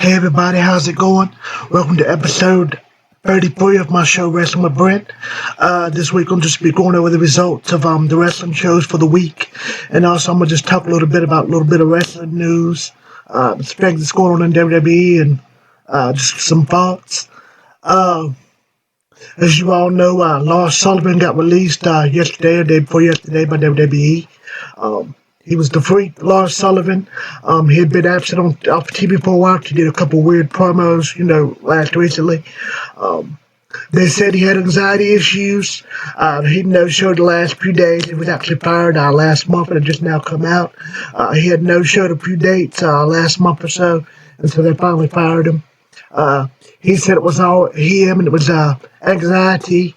Hey everybody, how's it going? Welcome to episode 33 of my show Wrestling with Brent. This week I'm just be going over the results of the wrestling shows for the week, and also I'm gonna just talk a little bit about a little bit of wrestling news, things that's going on in WWE, and just some thoughts. Uh, as you all know, Lars Sullivan got released yesterday or day before yesterday by WWE. He was the freak, Lars Sullivan. He had been absent off TV for a while. He did a couple weird promos, last recently. Um, they said he had anxiety issues. He no-showed the last few days. He was actually fired last month, and it just now come out. He had no-showed a few dates last month or so, and so they finally fired him. Uh, he said it was all him, and it was anxiety,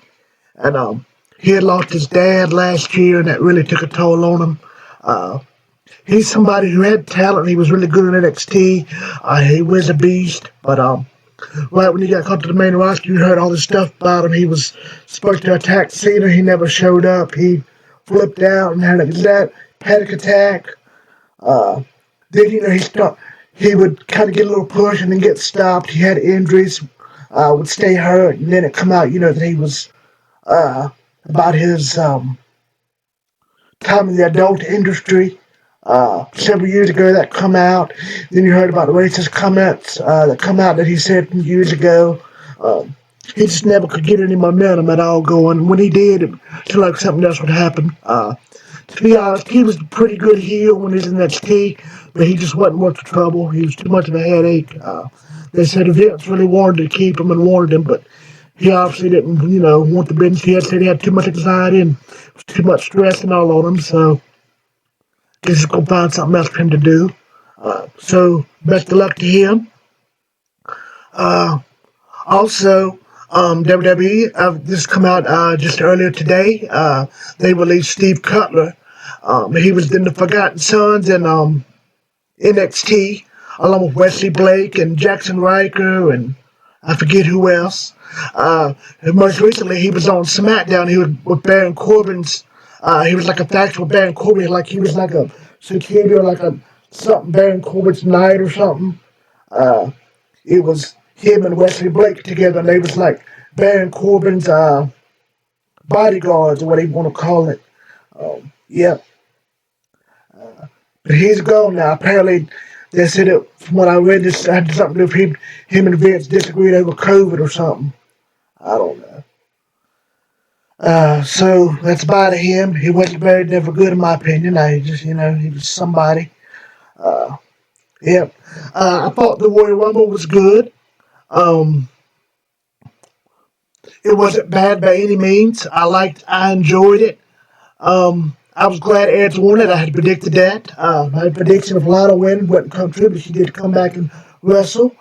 and he had lost his dad last year, and that really took a toll on him. Uh, he's somebody who had talent. He was really good in NXT. He was a beast, but right when he got caught to the main roster, you heard all this stuff about him. He was supposed to attack Cena. He never showed up. He flipped out and had an exact panic attack. Uh, then he would kind of get a little push and then get stopped. He had injuries, would stay hurt, and then it come out, that he was uh, about his time in the adult industry. Several years ago, that come out. Then you heard about the racist comments that come out that he said from years ago. Um, he just never could get any momentum at all going. When he did, it seemed like something else would happen. To be honest, he was a pretty good heel when he was in NXT, but he just wasn't worth the trouble. He was too much of a headache. They said Vince really wanted to keep him and wanted him, but he obviously didn't, want the business. He had said he had too much anxiety and too much stress and all on him, so he's just gonna find something else for him to do. So best of luck to him. Uh, Also, WWE this come out just earlier today. They released Steve Cutler. He was in the Forgotten Sons and NXT, along with Wesley Blake and Jackson Riker and I forget who else. And most recently, he was on SmackDown. He was with Baron Corbin's. He was like a faction with Baron Corbin, like he was like a security or like a something Baron Corbin's night or something. Uh, it was him and Wesley Blake together, and they was like Baron Corbin's bodyguards or whatever you want to call it. Yeah, but he's gone now. Apparently, they said it from what I read. This had something to do with him and Vince disagreed over COVID or something. I don't know. So that's about him. He wasn't very never good in my opinion. I just, he was somebody. Uh, yep. I thought the Royal Rumble was good. Um, it wasn't bad by any means. I enjoyed it. I was glad Edge won it. I had predicted that. My prediction of Lana win wouldn't come true, but she did come back and wrestle.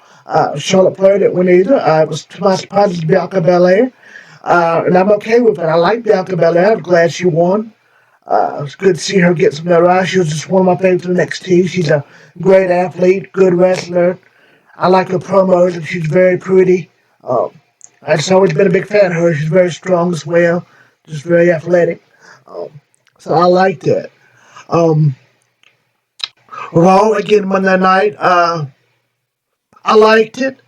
Charlotte Flair didn't win either. It was to my surprise, it was Bianca Belair. And I'm okay with it. I like Bianca Belair. I'm glad she won. It's good to see her get some notoriety. She was just one of my favorites in NXT. She's a great athlete, good wrestler. I like her promos, and she's very pretty. Um, I've just always been a big fan of her. She's very strong as well, just very athletic. Um, so I like that. Um, Raw again Monday night. I liked it,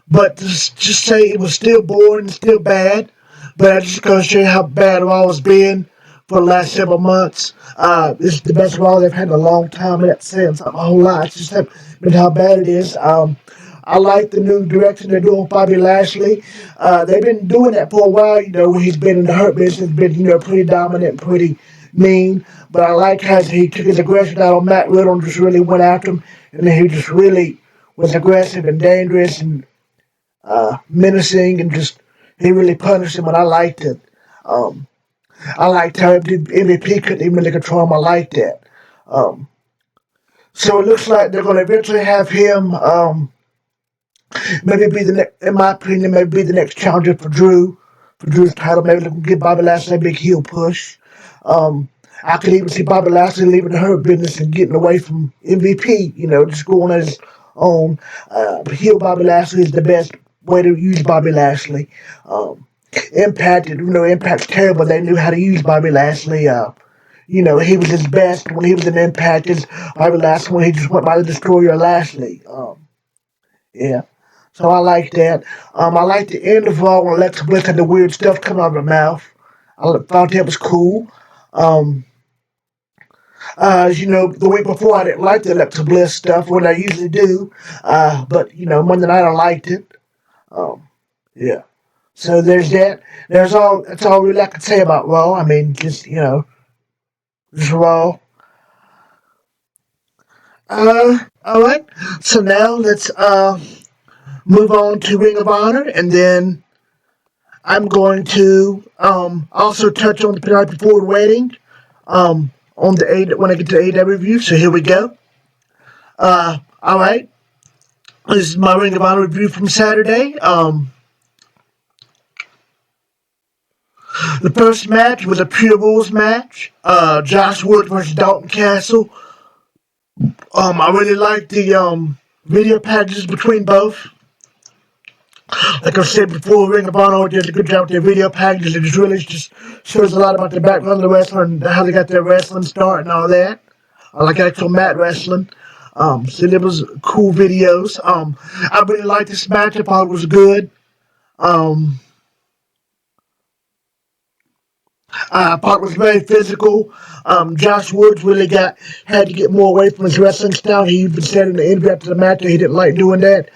but just say it was still boring, still bad. But I just gonna show you how bad Raw has been for the last several months. This is the best Raw they've had in a long time, and that's saying something a whole lot. It's just been how bad it is. I like the new direction they're doing with Bobby Lashley. They've been doing that for a while, when he's been in the hurt business, been, pretty dominant and pretty mean. But I like how he took his aggression out on Matt Riddle and just really went after him. And then he just really was aggressive and dangerous and menacing and just, he really punished him and I liked it. Um, I liked how MVP couldn't even really control him. I liked that. Um, so it looks like they're going to eventually have him. Maybe be the next, in my opinion, maybe be the next challenger for Drew, for Drew's title. Maybe they can give Bobby Lashley a big heel push. Um, I could even see Bobby Lashley leaving the hurt business and getting away from MVP. Just going on his own. Heel Bobby Lashley is the best way to use Bobby Lashley. Um, Impact, Impact's terrible. They knew how to use Bobby Lashley. He was his best when he was in Impact. His Bobby Lashley when he just went by the Destroyer Lashley. Yeah. So I like that. I like the end of Raw when Alexa Bliss had the weird stuff coming out of her mouth. I thought that was cool. Um, the week before I didn't like the Alexa Bliss stuff, when I usually do. But Monday night I liked it. Um, yeah. So there's that. That's all really I can say about Raw. I mean, just Raw. All right. So now let's move on to Ring of Honor, and then I'm going to also touch on the penalty forward waiting on the A when I get to the AW review. So here we go. All right. This is my Ring of Honor review from Saturday. The first match was a pure rules match. Josh Wood versus Dalton Castle. I really liked the video packages between both. Like I said before, Ring of Honor did a good job with their video packages. It just really just shows a lot about the background of the wrestler and how they got their wrestling start and all that. Like actual mat wrestling. So there was cool videos. I really liked this match. I thought it was good. Um, I thought it was very physical. Josh Woods really had to get more away from his wrestling style. He even said in the interview after the match that he didn't like doing that.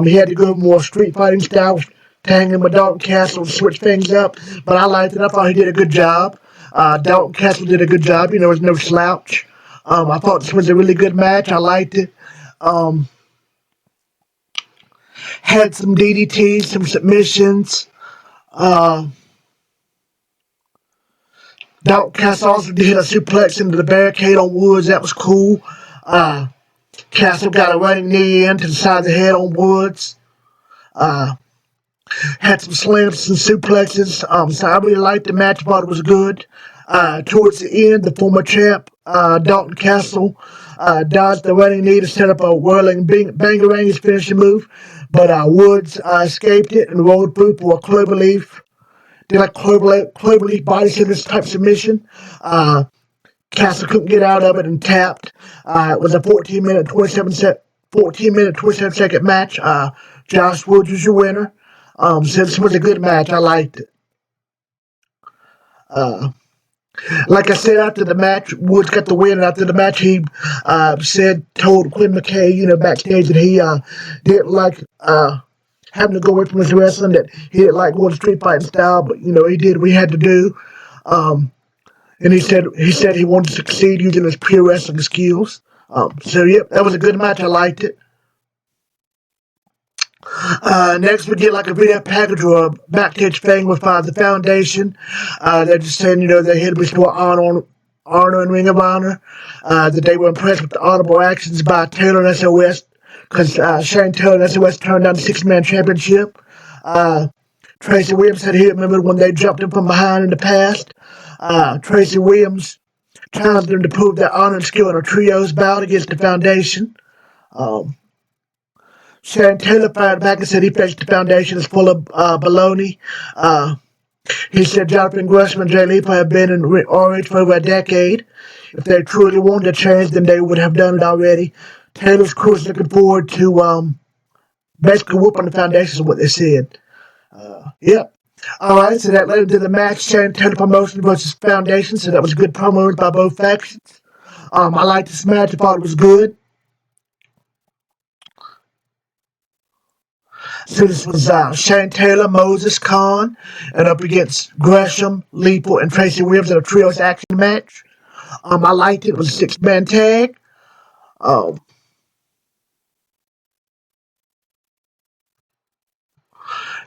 He had to go more street fighting style, hanging with Dalton Castle and switch things up. But I liked it. I thought he did a good job. Dalton Castle did a good job. There was no slouch. I thought this was a really good match. I liked it. Um, had some DDTs, some submissions. Uh, Castle also did a suplex into the barricade on Woods. That was cool. Uh, Castle got a running knee into the side of the head on Woods. Uh, had some slams and suplexes. So I really liked the match. Thought it was good. Towards the end, the former champ, Dalton Castle, dodged the running knee to set up a whirling bangarang, his finishing move. But Woods escaped it and rolled through for a cloverleaf. Did like cloverleaf body scissors type submission. Castle couldn't get out of it and tapped. It was a 14 minute 27 second match. Josh Woods was your winner. So this was a good match. I liked it. Uh, like I said after the match, Woods got the win. After the match, he told Quinn McKay, backstage that he didn't like having to go away from his wrestling. That he didn't like going street fighting style, but he did what he had to do. Um, and he said he wanted to succeed using his pure wrestling skills. So yep, that was a good match. I liked it. Next, we get like a video package or a backstage thing with the foundation. They're just saying, they here to restore honor and Ring of Honor. That they were impressed with the honorable actions by Taylor and SOS because Shane Taylor and SOS turned down the six-man championship. Uh, Tracy Williams said he remembered when they jumped him from behind in the past. Tracy Williams challenged them to prove their honor and skill in a trios bout against the foundation. Um, Shane Taylor fired back and said he thinks the foundation is full of baloney. Uh, he said Jonathan Gresham and Jay Lethal have been in RH for over a decade. If they truly wanted to change, then they would have done it already. Taylor's crew is looking forward to basically whooping the foundation, is what they said. Yep. All right, so that led into the match, Shane Taylor Promotion versus Foundation. So that was good promos by both factions. I liked this match. I thought it was good. So this was Shane Taylor, Moses Khan, and up against Gresham, Lethal, and Tracy Williams in a trios action match. I liked it. It was a six-man tag. Um,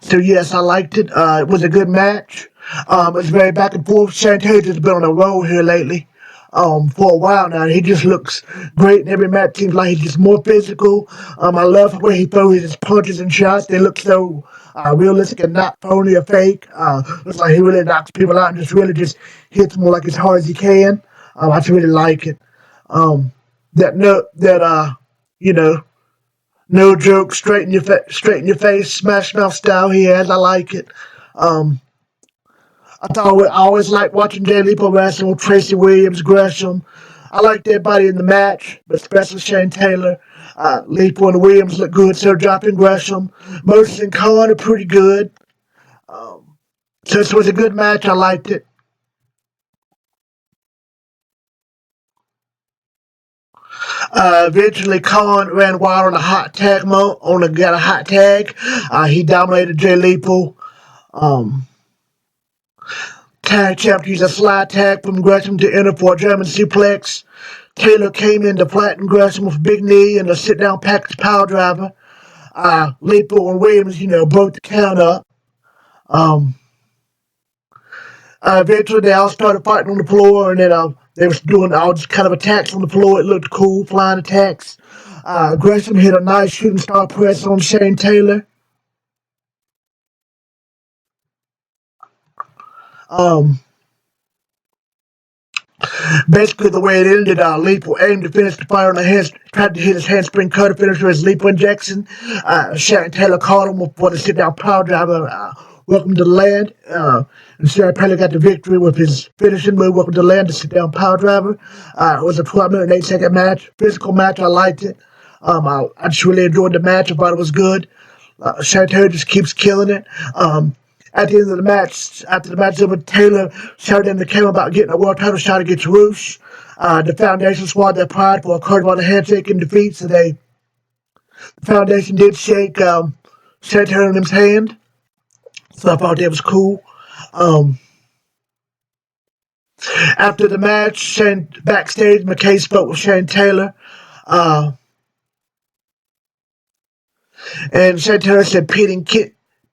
so yes, I liked it. It was a good match. It was very back and forth. Shane Taylor's just been on a roll here lately. For a while now, he just looks great in every match. Seems like he's just more physical. I love the way he throws his punches and shots. They look so realistic and not phony or fake. Looks like he really knocks people out and just really just hits them like as hard as he can. I just really like it. Um, that no that you know no joke, straight in your face, smash mouth style he has. I like it. Um, I always like watching Jay Lethal wrestle with Tracy Williams, Gresham. I liked everybody in the match, but especially Shane Taylor. Leepo and Williams look good. So dropping Gresham. Moses and Khan are pretty good. Um, so this was a good match. I liked it. Eventually, Khan ran wild on a hot tag got a hot tag. He dominated Jay Leepo. Um, Tag champ used a slide tag from Gresham to enter for a German suplex. Taylor came in to flatten Gresham with a big knee and a sit down package power driver. Leepo and Williams, broke the count up. Um, Eventually, they all started fighting on the floor, and then they was doing all just kind of attacks on the floor. It looked cool, flying attacks. Gresham hit a nice shooting star press on Shane Taylor. Um, Basically, the way it ended, Leepo aimed to finish the fire on the hands, tried to hit his handspring cutter finisher as Leepo injection. Shane Taylor caught him for the sit down power driver. Welcome to the land. And Shane Taylor got the victory with his finishing move. Welcome to the land, the sit down power driver. It was a 12-minute and 8-second match. Physical match. I liked it. I just really enjoyed the match. I thought it was good. Taylor just keeps killing it. At the end of the match, after the match over, Taylor shouted in the camera about getting a world title shot against Roosh. The Foundation swallowed their pride for a card on the handshake in defeat, so the Foundation did shake Taylor's hand. So I thought that was cool. Um, After the match, Shane backstage, McKay spoke with Shane Taylor. Uh, And Santana said pitting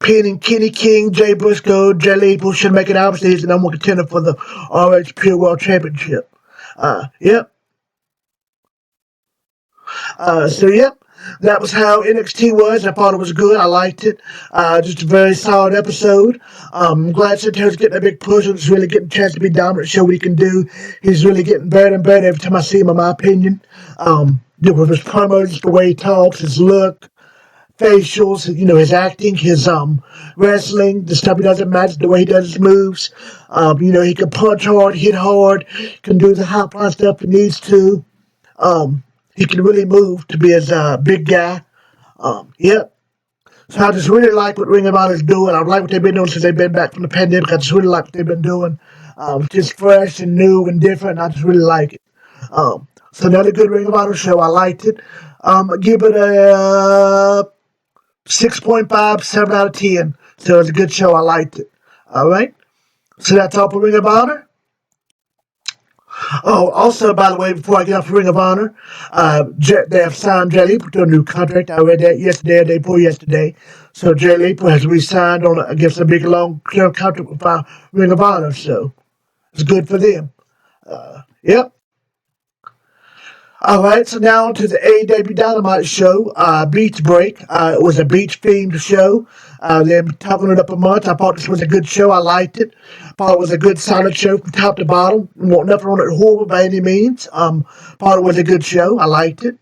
Kenny King, Jay Briscoe, Jay Lethal should make it obviously he's the number one contender for the RH Pure World Championship. Yep. Yep. That was how NXT was. I thought it was good. I liked it. Just a very solid episode. I'm glad Santana's getting a big push and it's really getting a chance to be dominant, show what he can do. He's really getting better and better every time I see him, in my opinion. With his promos, the way he talks, his look, facials, his acting, his wrestling, the stuff he does in matches, the way he does his moves. He can punch hard, hit hard, can do the high flying stuff he needs to. Um, he can really move to be his big guy. Yep. So I just really like what Ring of Honor is doing. I like what they've been doing since they've been back from the pandemic. I just really like what they've been doing. Just fresh and new and different. I just really like it. So another good Ring of Honor show. I liked it. I give it a 6.5, 7 out of 10. So it was a good show. I liked it. All right. So that's all for Ring of Honor. Oh, also, by the way, before I get off Ring of Honor, they have signed Jay Lethal to a new contract. I read that yesterday or day before yesterday. So Jay Lethal has re-signed on against a big long-term contract with Ring of Honor. So it's good for them. Yep. All right, so now to the AEW Dynamite show, Beach Break. It was a beach themed show. They've been talking it up a month. I thought this was a good show. I liked it. I thought it was a good, solid show from top to bottom. Want nothing on it horrible by any means. Thought it was a good show. I liked it.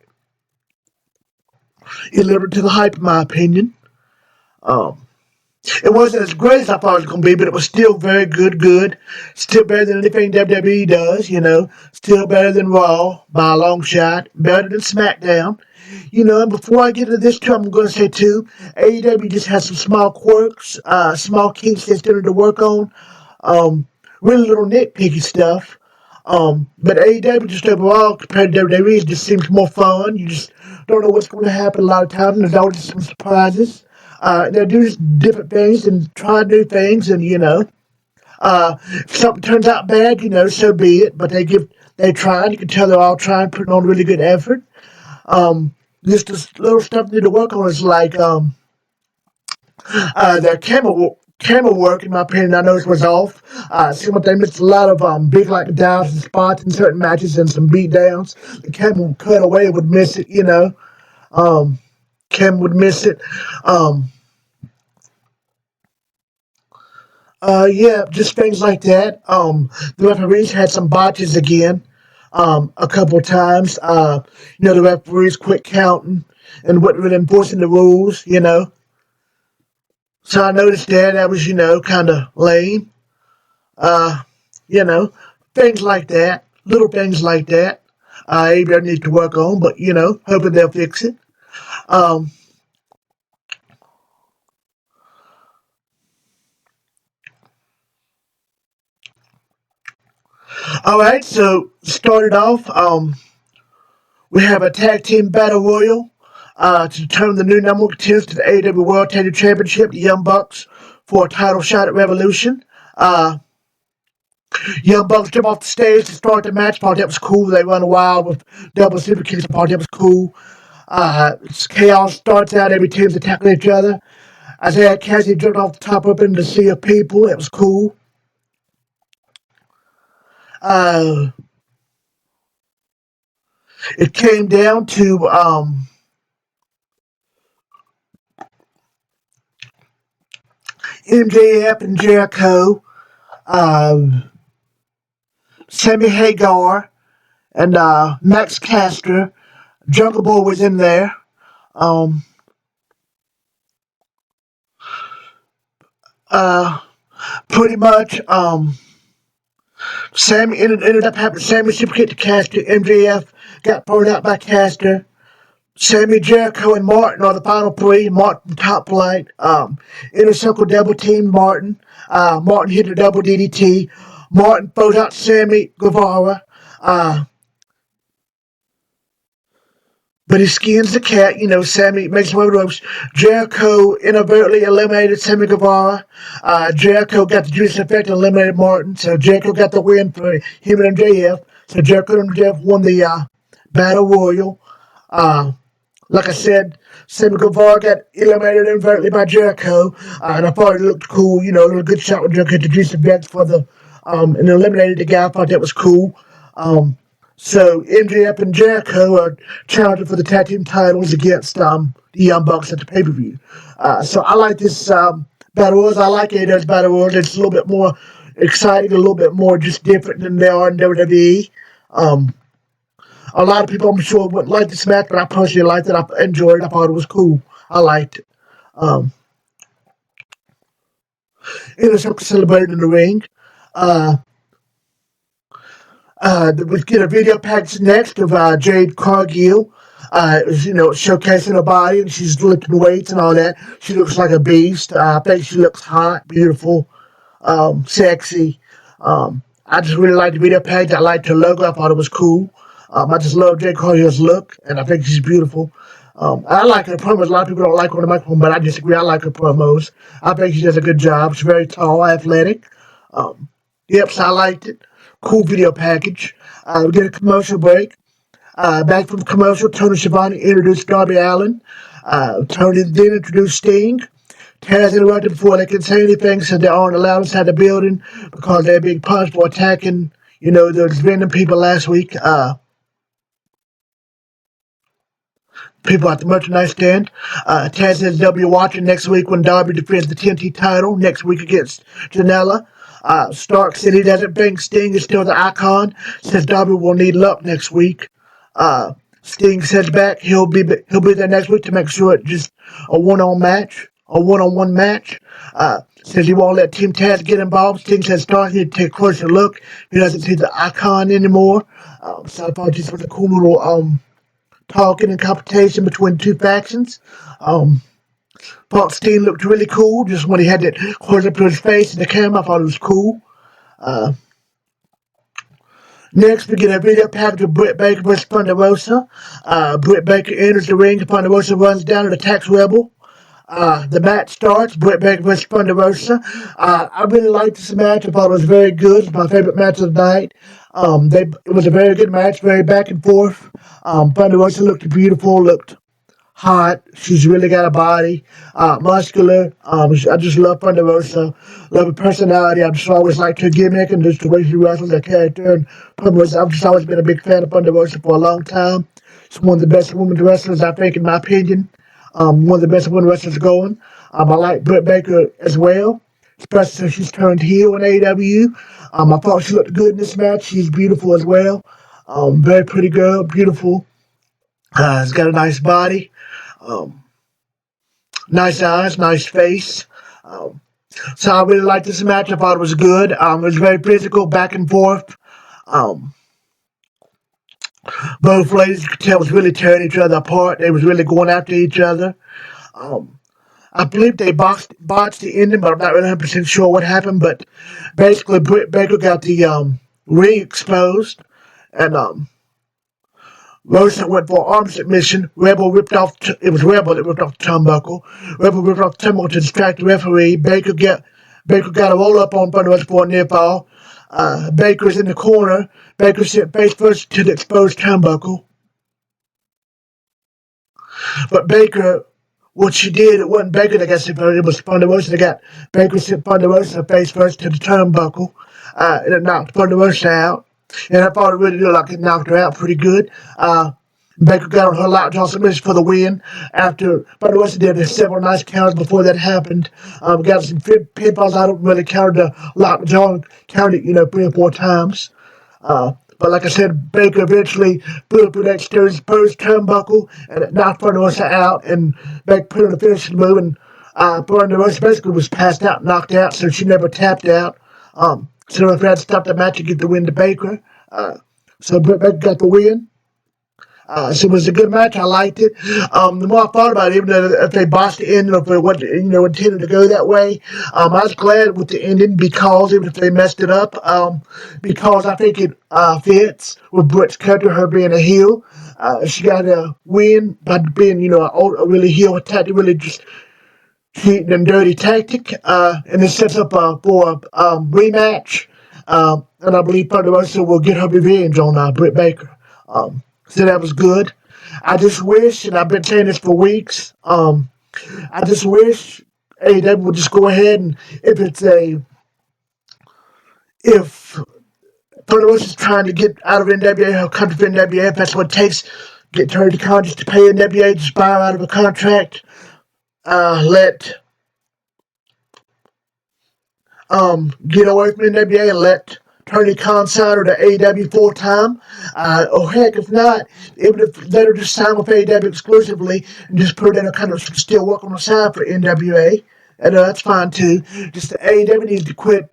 It lived to the hype, in my opinion. Um, It wasn't as great as I thought it was going to be, but it was still very good, good. Still better than anything WWE does. Still better than Raw by a long shot. Better than SmackDown. And before I get into this too, I'm going to say too, AEW just has some small quirks, small kinks they still need to work on. Um, really little nitpicky stuff. But AEW just overall compared to WWE just seems more fun. You just don't know what's going to happen a lot of times. And there's always some surprises. They do just different things and try new things, and if something turns out bad, so be it. But they try. You can tell they're all trying, putting on really good effort. Just this little stuff they need to work on is like their camera work, in my opinion, I noticed was off. Seemed like they missed a lot of big like dives and spots in certain matches and some beat downs. The camera would cut away, would miss it. Um, Cam would miss it. Um, yeah, just things like that. The referees had some botches again, a couple of times. The referees quit counting and wasn't really enforcing the rules. So I noticed that was, kind of lame. Uh, you know, Things like that, little things like that. AEW needs to work on, but hoping they'll fix it. Um, all right, so started off. We have a tag team battle royal to determine the new number one contenders to the AEW World Tag Team Championship, the Young Bucks, for a title shot at Revolution. Young Bucks jump off the stage to start the match. Thought that was cool. They run wild with double super kicks. Thought that was cool. Chaos starts out. Every team's attacking each other. Isaiah Cassidy jumped off the top up into the sea of people. It was cool. Uh, it came down to MJF and Jericho, um, Sammy Hagar, and Max Caster. Jungle Boy was in there. Um, uh, Pretty much, Sammy ended up having Sammy super kick to Caster. MJF got thrown out by Caster. Sammy, Jericho, and Martin are the final three. Martin top flight. Inner circle double team Martin. Martin hit a double DDT. Martin throws out Sammy Guevara. Uh, but he skins the cat. Sammy makes one of those. Jericho inadvertently eliminated Sammy Guevara. Jericho got the juice effect and eliminated Martin. So Jericho got the win for him and MJF. So Jericho and MJF won the Battle Royal. Uh, Like I said, Sammy Guevara got eliminated inadvertently by Jericho, and I thought it looked cool. A little good shot with Jericho introduced the bets for the and eliminated the guy. I thought that was cool. Um, so MJF and Jericho are challenging for the tag team titles against the Young Bucks at the pay per view. So I like this battle royals. I like AEW's battle royals. It's a little bit more exciting, a little bit more just different than they are in WWE. Um, a lot of people, I'm sure, wouldn't like this match, but I personally liked it. I enjoyed it. I thought it was cool. I liked it. Um, it was celebrated in the ring. Uh, we get a video package next of Jade Cargill. Showcasing her body, and she's lifting weights and all that. She looks like a beast. I think she looks hot, beautiful, sexy. I just really liked the video package. I liked her logo. I thought it was cool. I just love Jade Cargill's look, and I think she's beautiful. I like her promos. A lot of people don't like her on the microphone, but I disagree. I like her promos. I think she does a good job. She's very tall, athletic. Um, yep, so I liked it. Cool video package. We get a commercial break. Back from commercial, Tony Schiavone introduced Darby Allin. Tony then introduced Sting. Taz interrupted before they could say anything, said they aren't allowed inside the building because they're being punished for attacking, those random people last week. People at the merchandise stand. Taz says they'll be watching next week when Darby defends the TNT title next week against Janela. Stark said he doesn't think Sting is still the icon. Says Darby will need luck next week. Sting says back he'll be there next week to make sure it's just a one-on-one match. Says he won't let Team Taz get involved. Sting says Stark needs to take a closer look. He doesn't see the icon anymore. So I thought this was a cool little talking and competition between two factions. Um, Thought Steen looked really cool just when he had it close up to his face in the camera. I thought it was cool. Uh, Next, we get a video package of Britt Baker versus Thunder Rosa. Britt Baker enters the ring. Thunder Rosa runs down and attacks Rebel. The match starts. Britt Baker versus Thunder Rosa. I really liked this match. I thought it was very good. It's my favorite match of the night. It was a very good match, very back and forth. Thunder Rosa looked beautiful, looked hot. She's really got a body, muscular. I just love Thunder Rosa. Love her personality. I've just always liked her gimmick and just the way she wrestles her character. And Thunder Rosa, I've just always been a big fan of Thunder Rosa for a long time. She's one of the best women wrestlers, I think, in my opinion. One of the best women wrestlers going. I like Britt Baker as well, especially since she's turned heel in AEW. I thought she looked good in this match. She's beautiful as well. Very pretty girl, beautiful. Has got a nice body. Um, Nice eyes, nice face. Um, so I really liked this match. I thought it was good. It was very physical, back and forth. Um, Both ladies you could tell was really tearing each other apart. They was really going after each other. Um, I believe they botched the ending, but I'm not really 100% sure what happened. But basically, Britt Baker got the ring exposed, and Rosa went for arm submission. Rebel ripped off. It was Rebel that ripped off the turnbuckle. Rebel ripped off the turnbuckle to distract the referee. Baker got a roll up on Thunder Rosa for a near fall. Baker's in the corner. Baker sent face first to the exposed turnbuckle. But Baker, what she did, it wasn't Baker that got sent first, it was Ponderosa that got Baker sent Ponderosa face first to the turnbuckle. And it knocked Ponderosa out. And I thought it really looked like it knocked her out pretty good. Baker got on her lockjaw submission for the win. After Ponderosa did several nice counters before that happened. Got some pinfalls. I don't really count the lockjaw, counted, 3 or 4 times. But like I said, Baker eventually put up that first turnbuckle and it knocked Ponderosa out, and Baker put on the finishing move, and Ponderosa basically was passed out, knocked out, so she never tapped out. So the referee had to stop the match to get the win to Baker. So Baker got the win. So it was a good match. I liked it. The more I thought about it, even though if they botched the ending, or if it wasn't, intended to go that way, I was glad with the ending because even if they messed it up, because I think it fits with Britt's character, her being a heel. She got a win by being, a really heel tactic, really just cheating and dirty tactic, and it sets up for a rematch. And I believe Thunder Rosa will get her revenge on Britt Baker. So that was good. I just wish, and I've been saying this for weeks, I just wish AEW would just go ahead and if Thunder Rosa is trying to get out of NWA or come to NWA, if that's what it takes, get her to Congress to pay NWA, just buy her out of a contract, let get away from NWA and let Tony Khan sign her to AEW full time. Or heck, if not, even if let her just sign with AEW exclusively and just put her in a kind of still work on the side for NWA. And that's fine too. Just the AEW needs to quit.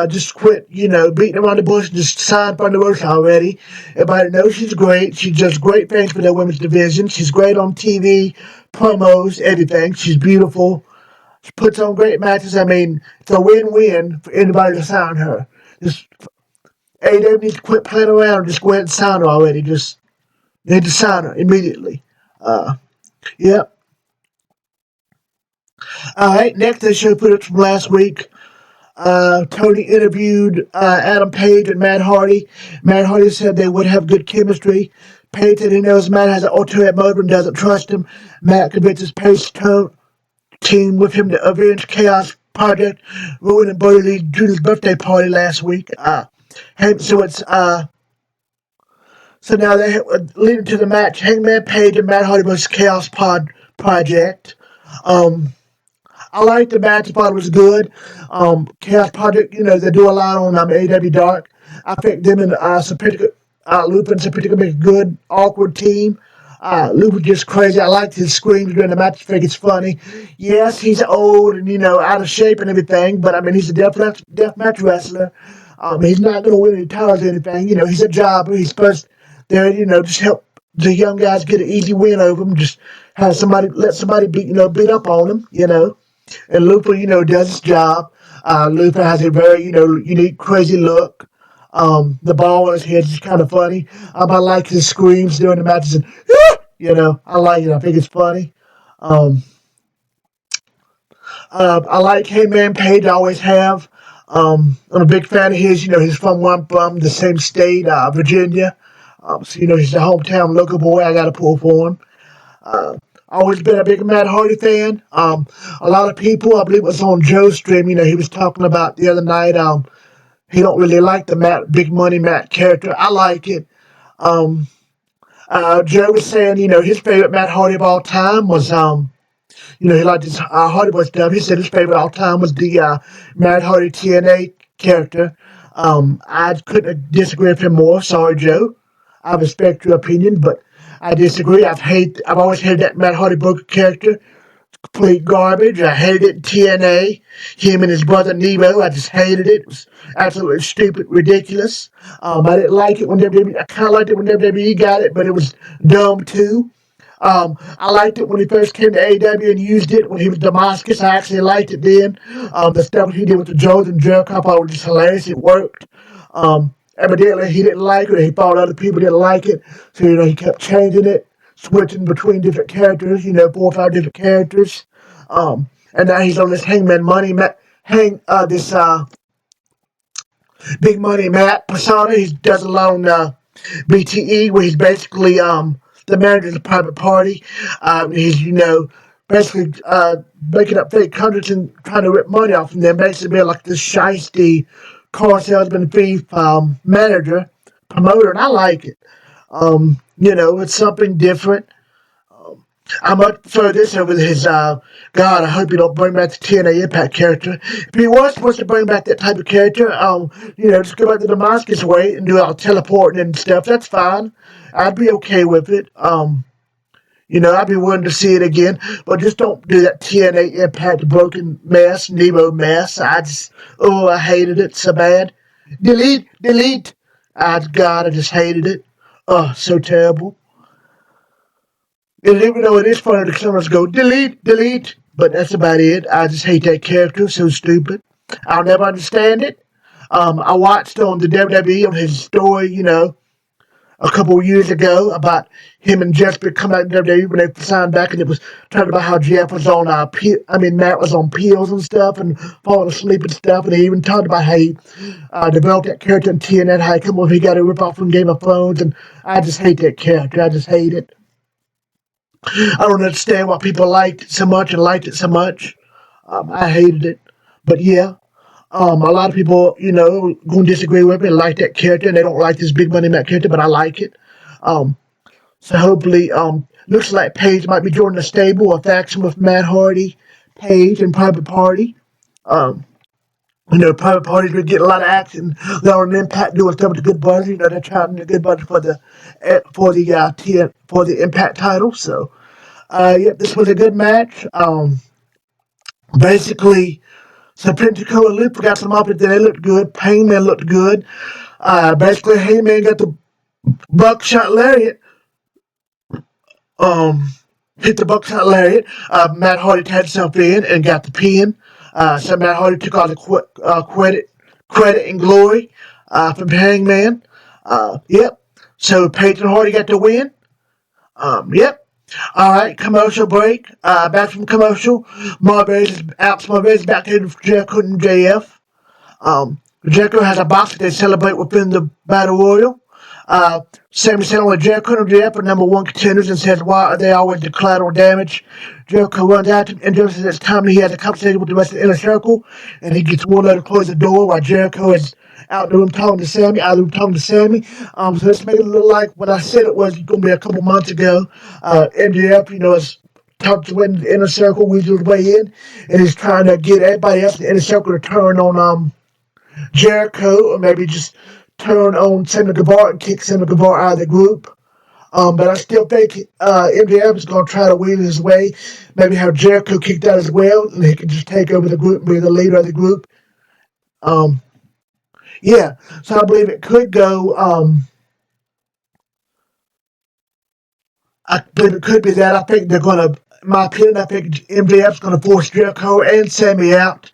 Just quit, beating around the bush and just sign Thunder Rosa already. Everybody knows she's great. She does great things for the women's division. She's great on TV, promos, everything. She's beautiful. She puts on great matches. I mean, it's a win-win for anybody to sign her. Just AEW needs to quit playing around and just go ahead and sign her already. Just need to sign her immediately. Yep. All right. Next, they show footage from last week. Tony interviewed Adam Page and Matt Hardy. Matt Hardy said they would have good chemistry. Page said he knows Matt has an ultimate motive and doesn't trust him. Matt convinces Page to team with him to avenge Chaos Project, ruining Buddy Lee Jr.'s birthday party last week. So it's so now they leading to the match: Hangman Page and Matt Hardy versus Project. I liked the match. I thought it was good. Chaos Project, they do a lot on AW Dark. I think them and Lupe and Serpentico make a good, awkward team. Lupe was just crazy. I liked his screams during the match. I think it's funny. Yes, he's old and, out of shape and everything, but, I mean, he's a deathmatch wrestler. He's not going to win any titles or anything. He's a jobber. He's supposed to, just help the young guys get an easy win over him. Just let somebody beat up on him. And Lupe, does his job. Lupe has a very, unique, crazy look. The ball on his head is kind of funny. I like his screams during the matches. And, I like it. I think it's funny. Um, I like Hangman Page. I always have. I'm a big fan of his. He's from the same state, Virginia. So, he's a hometown local boy. I got to pull for him. Always been a big Matt Hardy fan. A lot of people, I believe it was on Joe's stream, he was talking about the other night, he don't really like the Big Money Matt character. I like it. Um, Joe was saying, his favorite Matt Hardy of all time was, he liked his Hardy Boy stuff. He said his favorite of all time was the Matt Hardy TNA character. I couldn't disagree with him more. Sorry, Joe. I respect your opinion, but I disagree. I've always hated that Matt Hardy Broker character. complete garbage. I hated it in TNA. Him and his brother Nemo, I just hated it. It was absolutely stupid, ridiculous. I didn't like it when WWE. I kind of liked it when WWE got it, but it was dumb too. I liked it when he first came to AEW and used it when he was Damascus. I actually liked it then. The stuff he did with the Joes and Jericho, I thought was just hilarious. It worked. Evidently, he didn't like it. He thought other people didn't like it, so he kept changing it, switching between different characters. 4 or 5 different characters. And now he's on this Hangman Money, this Big Money Matt persona. He does a lot on BTE, where he's basically the manager of the private party. He's basically making up fake hundreds and trying to rip money off from them, basically being like this shisty car salesman thief manager promoter, and I like it. It's something different. I much prefer this over his, God, I hope you don't bring back the TNA Impact character. If he was supposed to bring back that type of character, just go back to the Damascus way and do all teleporting and stuff, that's fine. I'd be okay with it. I'd be willing to see it again, but just don't do that TNA Impact broken mess, Nemo mess. I hated it so bad. Delete, delete. God, I just hated it. Oh, so terrible. And even though it is funny to sometimes go, delete, delete, but that's about it. I just hate that character, so stupid. I'll never understand it. I watched on the WWE on his story, a couple of years ago about him and Jeff coming out in WWE when they signed back, and it was talking about how Jeff was on, Matt was on pills and stuff and falling asleep and stuff, and he even talked about how he developed that character in TNA, how he come over, he got a rip off from Game of Thrones, and I just hate that character. I just hate it. I don't understand why people liked it so much and liked it so much. I hated it. But yeah, a lot of people, going to disagree with me and like that character, and they don't like this Big Money Matt character, but I like it. Um, so hopefully, looks like Paige might be joining the stable, a faction with Matt Hardy, Paige, and Private Party. Um, Private Party's been getting a lot of action. They're on Impact doing stuff with the Good Brothers. They're trying the Good Brothers for the Impact title. So, yep, this was a good match. Basically, so Pentacle and Luke got some up and they looked good. Hangman looked good. Basically, Hangman got the buckshot lariat. Um, Hit the buckshot lariat. Matt Hardy tied himself in and got the pin. So Matt Hardy took all the credit and glory from Hangman. Yep. So Peyton Hardy got the win. Yep. All right, commercial break. Back from commercial. Alex Marvez is back in for Jericho and JF. Jericho has a box that they celebrate within the Battle Royal. Sami Zayn with Jericho and JF are number one contenders and says, why are they always the collateral damage? Jericho runs out and just it's time he has a conversation with the rest of the inner circle, and he gets Wardlow to close the door while Jericho is out the room talking to Sammy, out of the room talking to Sammy. So let's make it look like what I said it was going to be a couple months ago. MJF, is talked to the inner circle, weasel his way in, and he's trying to get everybody else in the inner circle to turn on Jericho, or maybe just turn on Sammy Guevara and kick Sammy Guevara out of the group. But I still think MJF is going to try to weasel his way, maybe have Jericho kicked out as well, and he can just take over the group and be the leader of the group. Um, yeah, so I believe it could go. I believe it could be that. I think they're going to, in my opinion, I think MJF's going to force Jericho and Sammy out.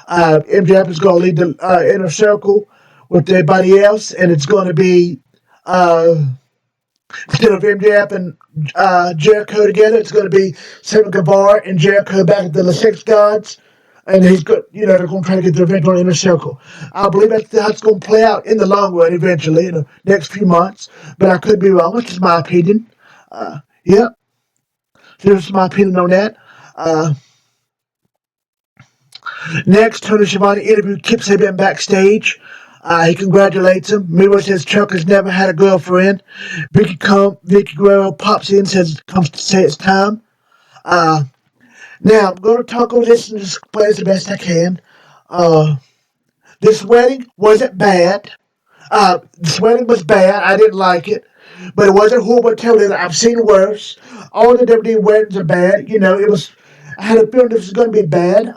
MJF is going to lead the inner circle with everybody else, and it's going to be uh, instead of MJF and Jericho together, it's going to be Sammy Guevara and Jericho back at the Six Gods. And he's got, they're going to try to get the revenge on the inner circle. I believe that's how it's going to play out in the long run eventually, in the next few months. But I could be wrong. That's just my opinion. Yep. So this is my opinion on that. Uh, Next, Tony Schiavone interviewed Kip Sabian backstage. He congratulates him. Miro says Chuck has never had a girlfriend. Vicky Guerrero pops in, says comes to say it's time. Uh, Now I'm going to talk over this and just explain as the best I can. Uh, this wedding wasn't bad. This wedding was bad. I didn't like it, but it wasn't horrible television. I've seen worse. All the WWE weddings are bad. It was. I had a feeling this was going to be bad.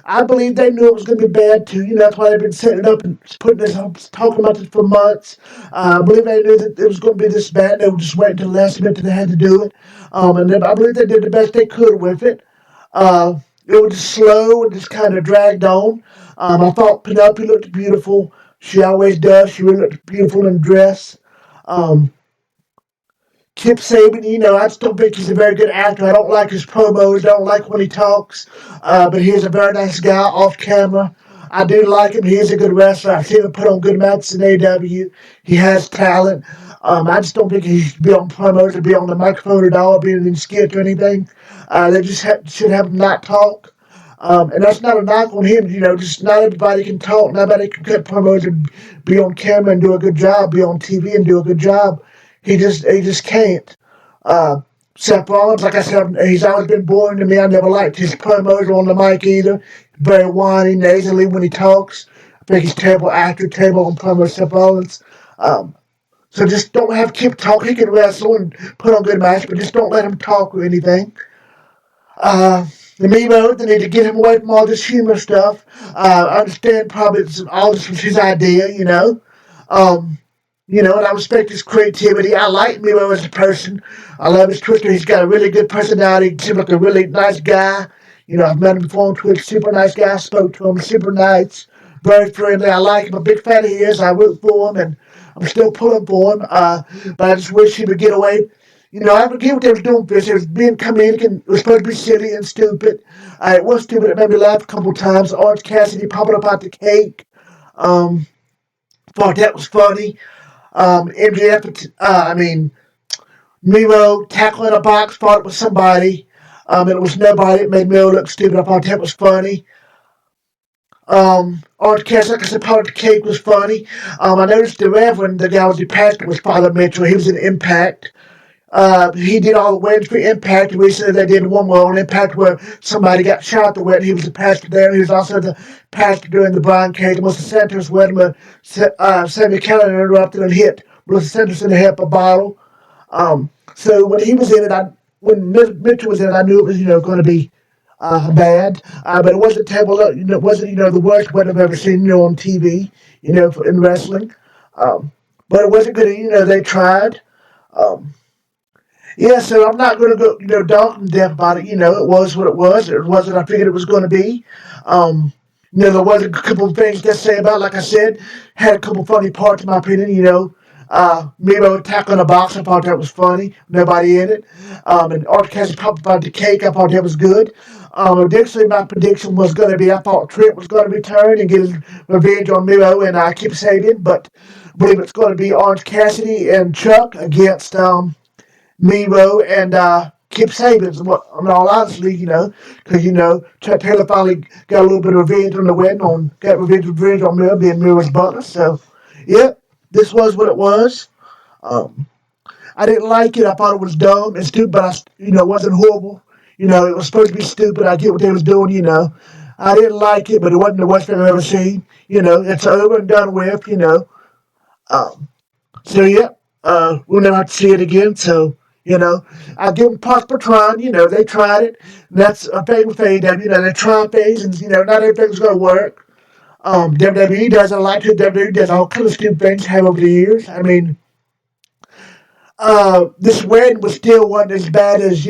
I believe they knew it was going to be bad too. That's why they've been setting it up and putting this up, talking about this for months. I believe they knew that it was going to be this bad. They were just waiting until the last minute that they had to do it. I believe they did the best they could with it. It was just slow and just kind of dragged on. I thought Penelope looked beautiful. She always does. She really looked beautiful in dress. Um, Kip Sabian, I just don't think he's a very good actor. I don't like his promos. I don't like when he talks. But he's a very nice guy off camera. I do like him. He is a good wrestler. I've seen him put on good matches in AEW. He has talent. I just don't think he should be on promos or be on the microphone at all, be in any skit or anything. They just should have him not talk. And that's not a knock on him. Just not everybody can talk. Not everybody can cut promos and be on camera and do a good job, be on TV and do a good job. He just can't. Uh, Seth Rollins, like I said, he's always been boring to me. I never liked his promos on the mic either. Very whiny, nasally when he talks. I think he's a terrible actor, terrible on promos, Seth Rollins. Um, so just don't have Kip talk. He can wrestle and put on good matches, but just don't let him talk or anything. Uh, the Mimo, they need to get him away from all this humor stuff. I understand probably all this was his idea. Um, and I respect his creativity. I like Miro as a person. I love his Twitter. He's got a really good personality. He seems like a really nice guy. I've met him before on Twitter. Super nice guy. I spoke to him. Super nice. Very friendly. I like him. A big fan of his. I root for him, and I'm still pulling for him. But I just wish he would get away. I don't get what they was doing for this. It was being comedic and it was supposed to be silly and stupid. It was stupid. It made me laugh a couple times. Orange Cassidy popping up out the cake. Um, Thought that was funny. MJF, Miro tackling a box, fought with somebody. And it was nobody. It made Miro look stupid. I thought that was funny. Orange Cassidy, like I said, part of the cake was funny. I noticed the Reverend, the guy was the pastor, was Father Mitchell. He was in Impact. He did all the weddings for Impact. Recently, they did one more on Impact where somebody got shot at the wedding. He was the pastor there. He was also the pastor during the Brian Cage, Melissa Santos wedding where Sammy Callahan interrupted and hit Melissa Santos in the head with a bottle. So when he was in it, when Mitchell was in it, I knew it was going to be bad. But it wasn't terrible. It wasn't the worst wedding I've ever seen on TV. In wrestling. Um, but it wasn't good. They tried. Um, yeah, so I'm not going to go, dog and death about it. It was what it was. It wasn't I figured it was going to be. Um, there was a couple of things to say about it. Like I said, had a couple funny parts, in my opinion. Miro attack on a box. I thought that was funny. Nobody in it. And Art Cassidy popped about the cake. I thought that was good. Additionally, my prediction was going to be I thought Trent was going to return and get his revenge on Miro and Kip Sabian, but I believe it's going to be Orange Cassidy and Chuck against Miro and Kip Sabian. In all honesty, because Chuck Taylor finally got a little bit of revenge on the wedding, got revenge on Miro being Miro's butler. So, yep, this was what it was. Um, I didn't like it. I thought it was dumb and stupid, but it wasn't horrible. It was supposed to be stupid. I get what they was doing. I didn't like it, but it wasn't the worst thing I've ever seen. It's over and done with. Um, so yeah, we'll never have to see it again. So I give them props for trying. They tried it. And that's a thing with AEW. They try things, and not everything's gonna work. WWE does a lot to WWE does all kinds of stupid things have over the years. This wedding was still wasn't as bad as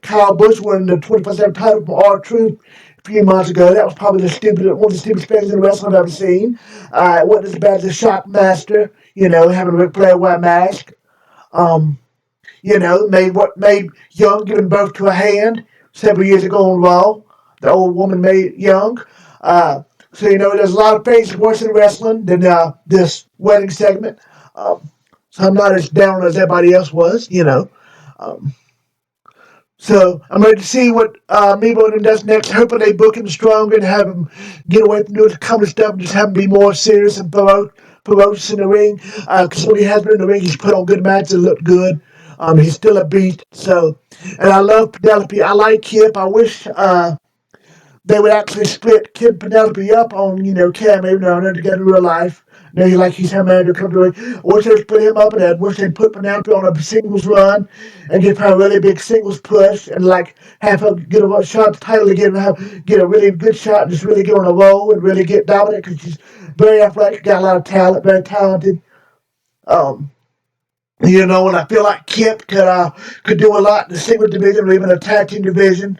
Kyle Busch winning the 24/7 title from R-Truth a few months ago. That was probably one of the stupidest things in wrestling I've ever seen. It wasn't as bad as the Shockmaster, having Ric Flair wear a mask. Um, made Young giving birth to a hand several years ago on Raw. The old woman made Young. Uh, so there's a lot of things worse in wrestling than this wedding segment. Um, so I'm not as down as everybody else was. Um, so I'm ready to see what Mebo does next. Hoping they book him stronger and have him get away from doing the comedy stuff and just have him be more serious and ferocious in the ring. Because when he has been in the ring, he's put on good matches and looked good. He's still a beast. So, and I love Penelope. I like Kip. I wish they would actually split Kip and Penelope up on camera, even though they're together in real life. You know, he's her manager come to me. Wish they'd put him up and I wish they'd put Penelope on a singles run and give her a really big singles push and like have her get a shot at the title again, and have, get a really good shot and just really get on a roll and really get dominant because she's very athletic, got a lot of talent, very talented. Um, you know, and I feel like Kip could do a lot in the single division or even the tag team division.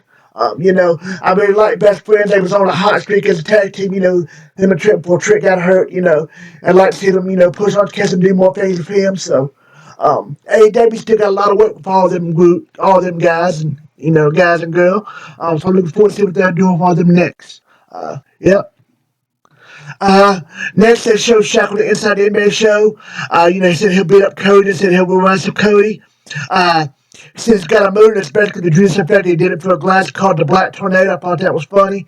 You know, I really like Best Friends. They was on a hot streak as a tag team. You know, him and Trick before Trick got hurt. You know, and like to see them. You know, push on Kiss and do more things with him. So, AEW still got a lot of work with all them all them guys, and you know, guys and girls. So I'm looking forward to see what they're doing for them next. Yep. Uh, Next, they showed Shaq on the Inside the NBA show. You know, he said he'll beat up Cody. He said he'll go run some Cody. Uh, he said he's got a moon that's basically the Judas Effect. He did it for a glass called the Black Tornado. I thought that was funny.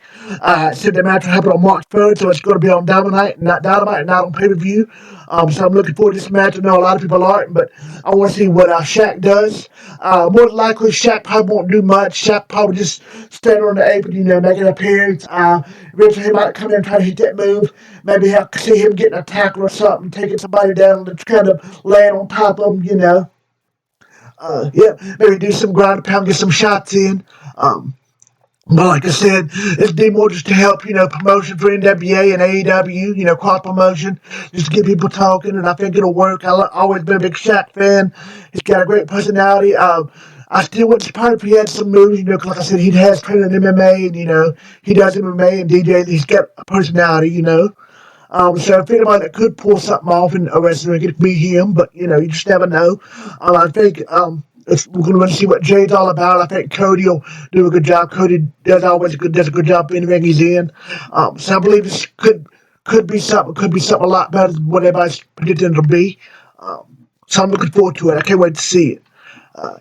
Said the match will happen on March 3rd, so it's going to be on Dynamite, not on pay-per-view. So I'm looking forward to this match. I know a lot of people aren't, but I want to see what Shaq does. More than likely, Shaq probably won't do much. Shaq probably just stand on the apron, you know, make an appearance. Eventually, he might come in and try to hit that move. Maybe I'll see him getting a tackle or something, taking somebody down and kind of laying on top of him, you know. Yeah, maybe do some ground and pound, get some shots in. Um, but like I said, it's D more just to help, you know, promotion for NWA and AEW, you know, cross promotion, just to get people talking, and I think it'll work. Always been a big Shaq fan. He's got a great personality. I still wouldn't surprise if he had some moves, you know, 'cause like I said, he has trained in MMA, and, you know, he does MMA and DJ, he's got a personality, you know. So if anybody that could pull something off in a wrestling, it could be him, but you know, you just never know. I think we're going to see what Jay's all about. I think Cody will do a good job. Cody does a good job in the ring he's in. So I believe this could be something a lot better than what everybody's predicting it'll be. So I'm looking forward to it. I can't wait to see it.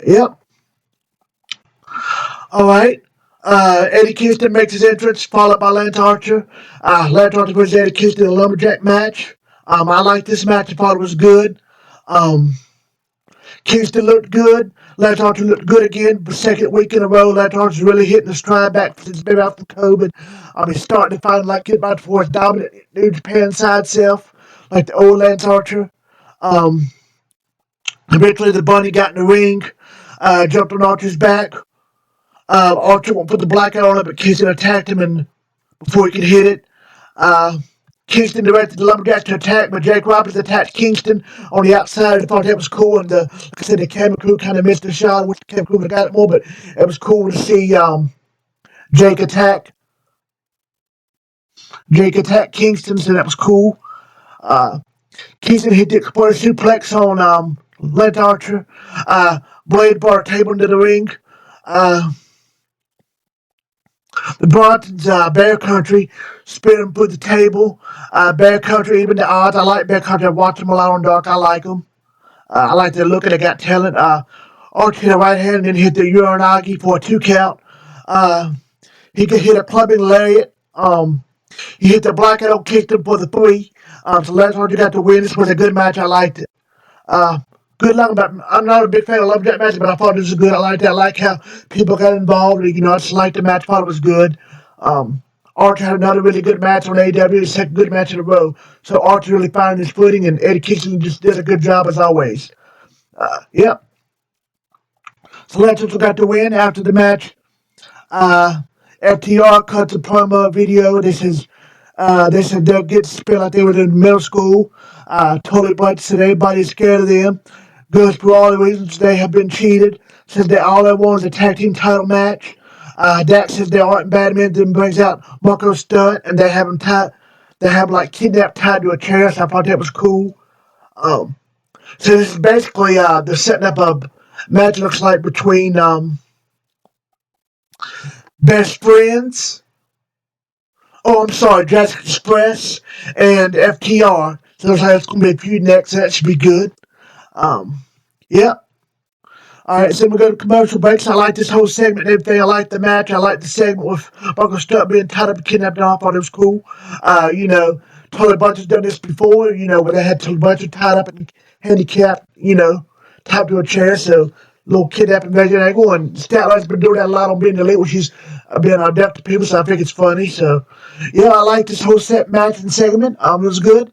Yep. All right. Eddie Kingston makes his entrance, followed by Lance Archer. Lance Archer versus Eddie Kingston in a lumberjack match. I like this match. I thought it was good. Um, Kingston looked good. Lance Archer looked good again. The second week in a row, Lance Archer's really hitting the stride back since maybe after COVID. He's starting to find like get back to his dominant New Japan side self, like the old Lance Archer. Um, Eventually, the bunny got in the ring, jumped on Archer's back. Archer won't put the blackout on it, but Kingston attacked him and before he could hit it. Uh, Kingston directed the Lumberjacks to attack, but Jake Roberts attacked Kingston on the outside. I thought that was cool, and like I said, the camera crew kind of missed the shot. I wish the camera crew would have got it more, but it was cool to see Jake attack Kingston, so that was cool. Uh, Kingston hit the exploder suplex on Lance Archer. Blade brought a table into the ring. Uh, The Bronsons, Bear Country, spin them through the table. Bear Country, even the odds. I like Bear Country. I watch them a lot on Dark. I like them. I like their look and they got talent. Archer hit a right hand and then hit the Uranagi for a 2 count. Uh, he could hit a clubbing lariat. He hit the blackout, kicked him for the 3. So Lance Archer got the win. This was a good match. I liked it. Uh, Good luck. I'm not a big fan of Love That match, but I thought this was good. I liked it. I like how people got involved. You know, I just liked the match. Thought it was good. Um, Archer had another really good match on AEW, his second good match in a row. So Archer really found his footing, and Eddie Kingston just did a good job as always. Yep. So Lance got the win after the match. Uh, FTR cut the promo video. They said they'll get spit like they were in middle school. Totally Blight said everybody's scared of them. Goes for all the reasons they have been cheated. Says that all they want is a tag team title match. Dax says they aren't bad men. Then brings out Marco Stunt and they have him tied. They have him like kidnapped, tied to a chair. So I thought that was cool. Um, so this is basically they're setting up a match. Looks like between Best Friends. Oh, I'm sorry, Jurassic Express and FTR. So looks like it's going to be a feud next. So that should be good. Um, yeah. All right, so we go to commercial breaks. I like this whole segment and everything. I like the match. I like the segment with Marco Stunt being tied up and kidnapped. And I thought it was cool. You know, Tully Blanchard's done this before, you know, where they had Tully Blanchard tied up and handicapped, you know, tied to a chair. So, little kidnapping version angle. And Statler's been doing that a lot on being elite, which is being abducted people. So, I think it's funny. So, yeah, I like this whole set match and segment. It was good.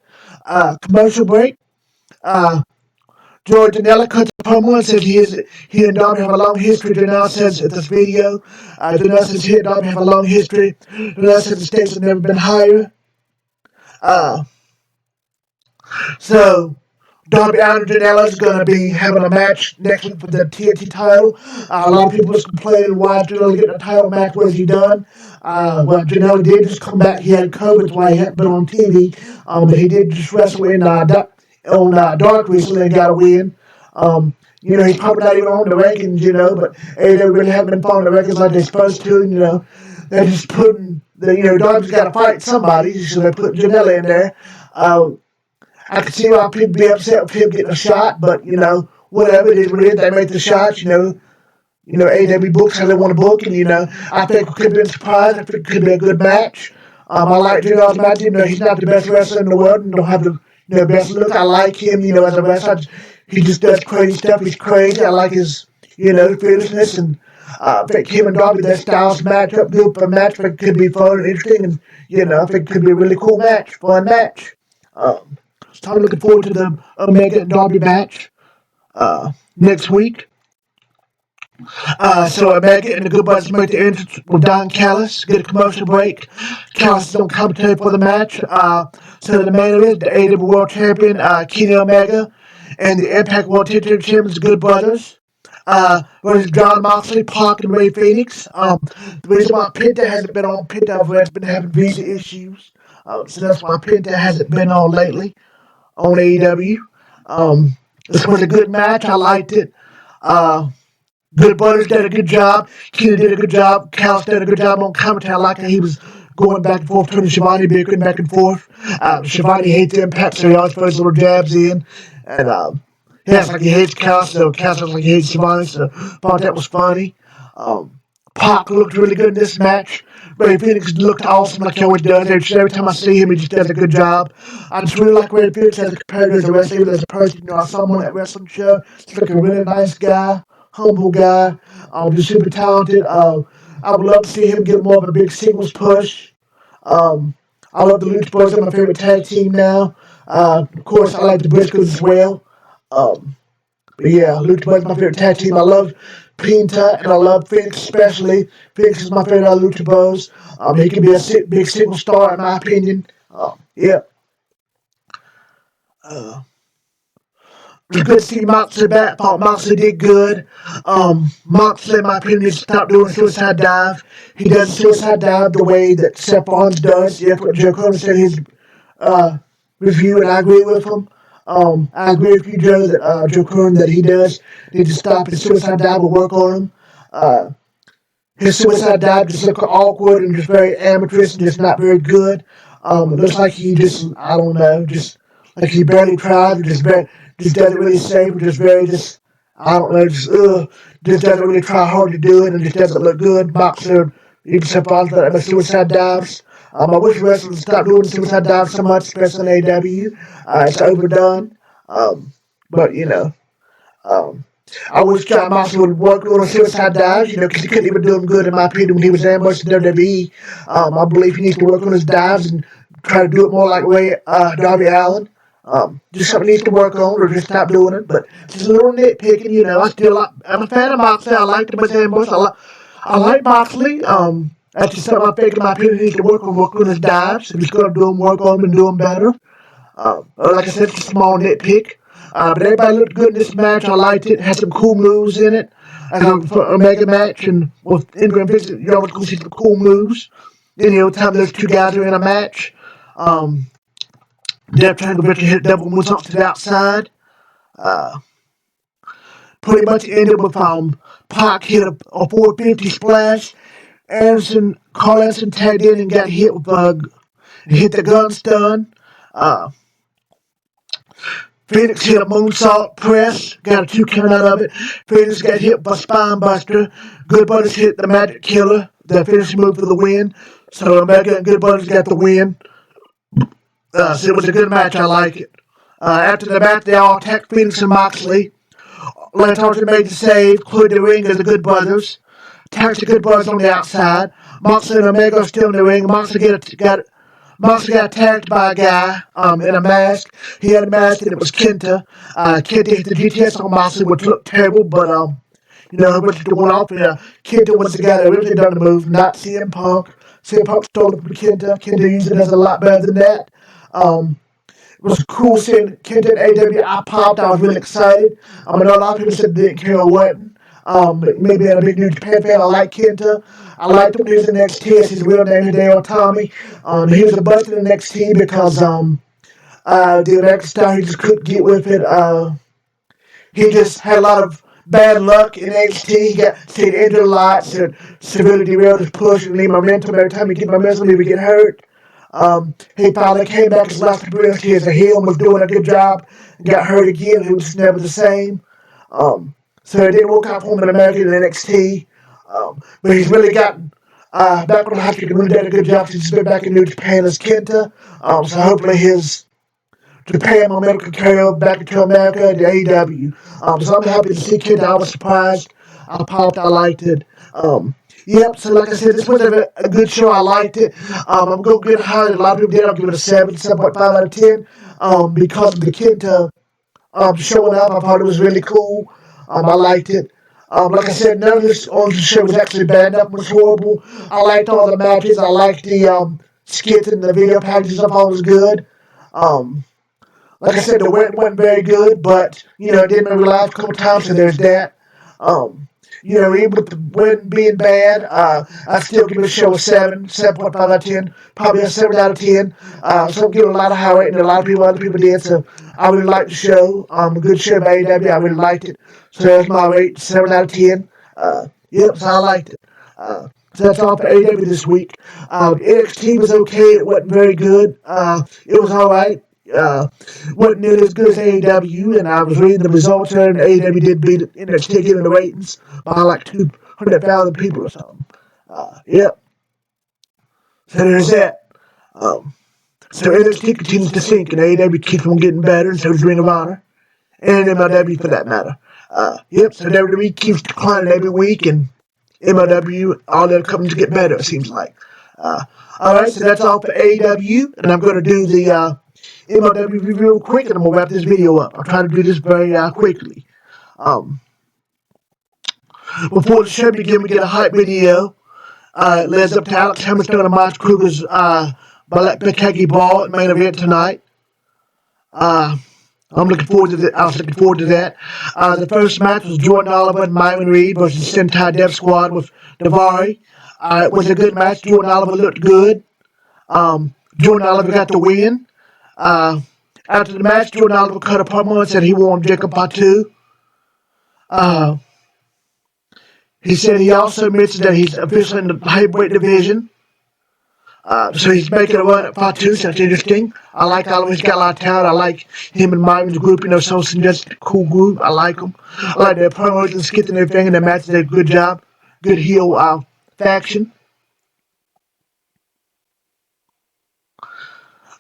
Commercial break. Uh, George Janela cuts a promo and says he and Darby have a long history. Janela says at this video, Janela says he and Darby have a long history. Janela says the stakes have never been higher. Uh, so Darby Allin and Janela is going to be having a match next week for the TNT title. A lot of people was complaining why Janela getting a title match. What has he done? Well, Janela did just come back. He had COVID, that's why he hadn't been on TV. But he did just wrestle on Dark recently and got a win. He's probably not even on the rankings, but hey, they really haven't been following the rankings like they're supposed to. They're just putting Darby's got to fight somebody, so they put Janela in there. I can see why people be upset with him getting a shot, but whatever it is, what it is, they make the shots. AEW books how they want to book, and I think it could be a surprise. I think it could be a good match. I like Janela's match. He's not the best wrestler in the world, and don't have the best look. I like him, as a wrestler. He just does crazy stuff. He's crazy. I like his, fearlessness, and I think him and Darby, their styles match up good for a match. I think it could be fun and interesting, and I think it could be a really cool match, fun match. So I'm looking forward to the Omega and Darby match next week. So Omega and the Good Brothers make the entrance with Don Callis. Get a commercial break. Callis is on commentary for the match. So the main event, the AEW World Champion, Kenny Omega, and the Impact World Championship Champions, the Good Brothers. Versus John Moxley, Pac, and Ray Phoenix. The reason why Penta hasn't been on, Penta has been having visa issues. So that's why Penta hasn't been on lately on AEW. This was a good match. I liked it. Good Brothers did a good job. Kenny did a good job. Callis did a good job on commentary. I like how he was going back and forth between Shivani, bickering back and forth. Shivani hates Impact, so he always throws little jabs in. And he acts like he hates Callis, so Callis acts like he hates Shivani, so I thought that was funny. Pac looked really good in this match. Ray Phoenix looked awesome like he always does. Every time I see him, he just does a good job. I just really like Ray Phoenix as a competitor, as a wrestler, even as a person. I saw him on that wrestling show. He's like a really nice guy, humble guy, just super talented. I would love to see him get more of a big singles push. I love the Lucha Brothers. They're my favorite tag team now. Of course, I like the Briscoes as well. But yeah, Lucha Brothers is my favorite tag team. I love Pinta and I love Phoenix especially. Phoenix is my favorite out of Lucha Bros. He can be a big single star in my opinion. Yeah. It was good to see Moxley back. Thought Moxley did good. Moxley, in my opinion, needs to stop doing suicide dive. He does suicide dive the way that Seth Rollins does. Yeah, that's what Joe Cronin said in his review, and I agree with him. I agree with you, Joe, that Joe Cronin, that he does need to stop his suicide dive and work on him. His suicide dive just looked awkward and just very amateurish and just not very good. It looks like he just, I don't know, just like he barely tried, just doesn't really save, I don't know, just doesn't really try hard to do it and just doesn't look good. Boxer, even sometimes that suicide dives. I wish wrestlers would stop doing suicide dives so much, especially in AW. It's overdone. But, um, I wish John Moxley would work on suicide dives, because he couldn't even do them good, in my opinion, when he was ambushed in WWE. I believe he needs to work on his dives and try to do it more like Darby Allin. Just something he needs to work on, or just stop doing it. But just a little nitpicking, I'm a fan of Moxley. I like him as ambush. I like Moxley. That's just something I think, in my opinion, he needs to work on his dives. If he's going to do them, work on them and do them better. Like I said, it's a small nitpick. But everybody looked good in this match. I liked it. Had some cool moves in it. As a mega match, and with Ingram Vincent, you always going to see some cool moves. Then, time those two guys are in a match. Death Triangle Victory hit double moonsaults to the outside. Pretty much ended with Pac hit a 450 splash. Carl Anderson tagged in and got hit with hit the gun stun. Phoenix hit a moonsault press, got a 2 count out of it. Phoenix got hit by Spine Buster. Good Brothers hit the Magic Killer, the finishing move for the win. So Omega and Good Brothers got the win. So it was a good match. I like it. After the match, they all attacked Phoenix and Moxley. Lance Archer made the save, cleared the ring as the Good Brothers. Attacked the Good Brothers on the outside. Moxley and Omega are still in the ring. Moxley Monster got attacked by a guy in a mask. He had a mask and it was Kenta. Kenta hit the GTS on Moxley, which looked terrible, but he went to one off, and Kenta was the guy that really done the move, not CM Punk. CM Punk stole it from Kenta. Kenta usually does a lot better than that. It was cool seeing Kenta at AW. I popped. I was really excited. I know a lot of people said they didn't care or what. Maybe I'm a big New Japan fan. I like Kenta. I liked him when he was in NXT. As his real name, Hideo Tommy. He was a bust in NXT because the American Star, he just couldn't get with it. He just had a lot of bad luck in NXT. He got stayed injured a lot, so severely derailed his push and leave momentum. Every time he get momentum, he would get hurt. He finally came back his last appearance. He as a heel and was doing a good job. Got hurt again. He was just never the same. So it didn't work out for him in America in NXT. But he's really gotten back on the hot streak and really did a good job since he's been back in New Japan as Kenta. So hopefully his Japan momentum can carry over back into America and AEW. So I'm happy to see Kenta. I was surprised. I popped. I liked it. Yep, so like I said, this was a good show. I liked it. I'm going to get higher than a lot of people did. I'll give it a 7.5 out of 10 because of the Kenta showing up. I thought it was really cool. I liked it. Like I said, none of this on the show was actually bad. Nothing was horrible. I liked all the matches. I liked the skits and the video packages. I thought it was good. Like I said, the win wasn't very good, but it did make me laugh a couple times, so there's that. Even with the win being bad, I still give it a show a 7.5 out of 10, probably a 7 out of 10. So I'm giving a lot of high rating, a lot of other people did, so I really liked the show. A good show by AEW, I really liked it. So that's my rate, 7 out of 10. So I liked it. So that's all for AEW this week. NXT was okay, it wasn't very good. It was alright. Wasn't nearly as good as AEW, and I was reading the results there, and AEW did beat NXT in the ratings by like 200,000 people or something. Yep. So there's that. So NXT continues to sink, and AEW keeps on getting better, and so does Ring of Honor, and MLW for that matter. So WWE keeps declining every week, and MLW, all their companies get better, it seems like. Alright, so that's all for AEW, and I'm going to do the MLW review real quick, and I'm going to wrap this video up. I'll try to do this very quickly. Before the show begins, we get a hype video. It leads up to Alex Hammerstone and Mike Kruger's Becky Ball at main event tonight. I was looking forward to that. The first match was Jordan Oliver and Myron Reed versus Sentai Death Squad with Davari. It was a good match. Jordan Oliver looked good. Jordan Oliver got the win. After the match, Jordan Oliver cut a promo and said he wanted Jacob Fatu. He said he also mentioned that he's officially in the heavyweight division. So he's making a run at Fatu, so that's interesting. I like Oliver. He's got a lot of talent. I like him and Myron's group. So it's just a cool group. I like them. I like their promos and skits and everything, and their matches. They did a good job. Good heel faction.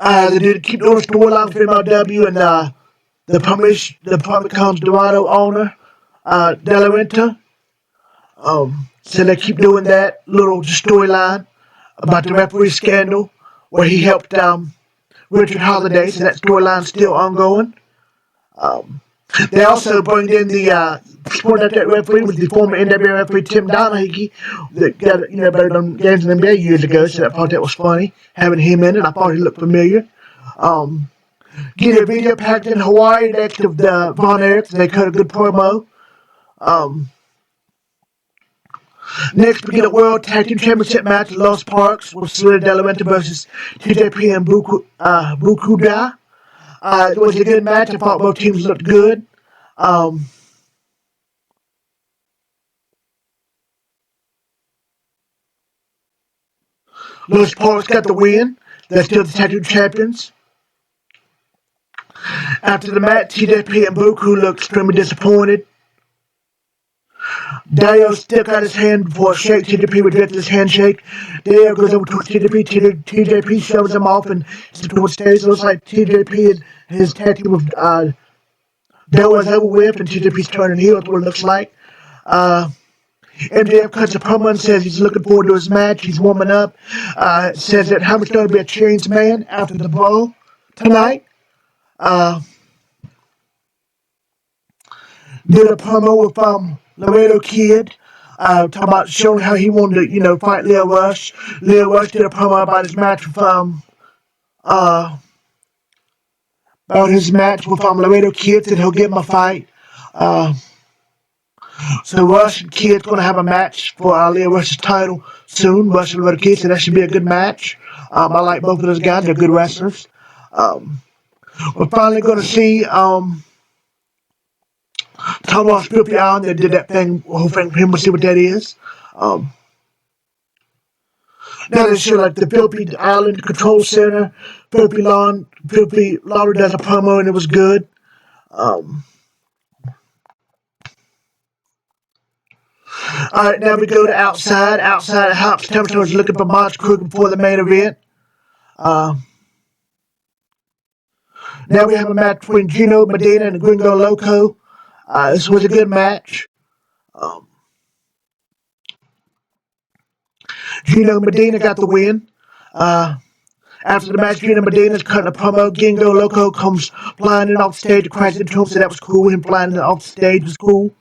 They did keep doing the storyline for MLW, and the promise comes Dorado owner, De La Renta. So they keep doing that little storyline about the referee scandal where he helped Richard Holiday, so that storyline's still ongoing. They also bring in the sport that referee was the former NWA referee Tim Donahue that got better than games in the NBA years ago, so I thought that was funny having him in it. I thought he looked familiar. Get a video packed in Hawaii next to the Von Erichs. They cut a good promo. Next, we get a World Tag Team Championship match, Los Parks with Selena De La Renta versus TJP and Bukuda. It was a good match. I thought both teams looked good. Los Parks got the win. They're still the tag team champions. After the match, TJP and Buku looked extremely disappointed. Dario stuck out his hand before a shake. TJP rejected his handshake. Dario goes over to TJP. TJP shoves him off and towards the stage. It looks like TJP and his tag team with Dario is over with, and TJP's turning heel. That's what it looks like. MJF cuts a promo and says he's looking forward to his match. He's warming up. Says that Hammerstone will be a changed man after the brawl tonight. Uh, did a promo with Laredo Kid. Talking about showing how he wanted to, fight Leo Rush. Leo Rush did a promo uh, about his match with Laredo Kid. Said he'll give him a fight. Uh, so Rush and Kid's going to have a match for Leo Rush's title soon. Rush and Laredo Kid, so that should be a good match. I like both of those guys. They're good wrestlers. Um, we're finally going to see Thomas Filthy Island that did that thing, whole thing for him. We'll see what that is. Um, Now they show like the Filthy Island Control Center, Filthy Lauder does a promo and it was good. Um, all right, now we go to outside. Outside, Hops Templeton was looking for Monster Kruger before the main event. Uh, Now we have a match between Gino Medina and Gringo Loco. This was a good match. Um, Gino Medina got the win. Uh, After the match, Gino Medina's cutting a promo. Gringo Loco comes flying in off stage to crash into him, so that was cool. Him flying off stage was cool.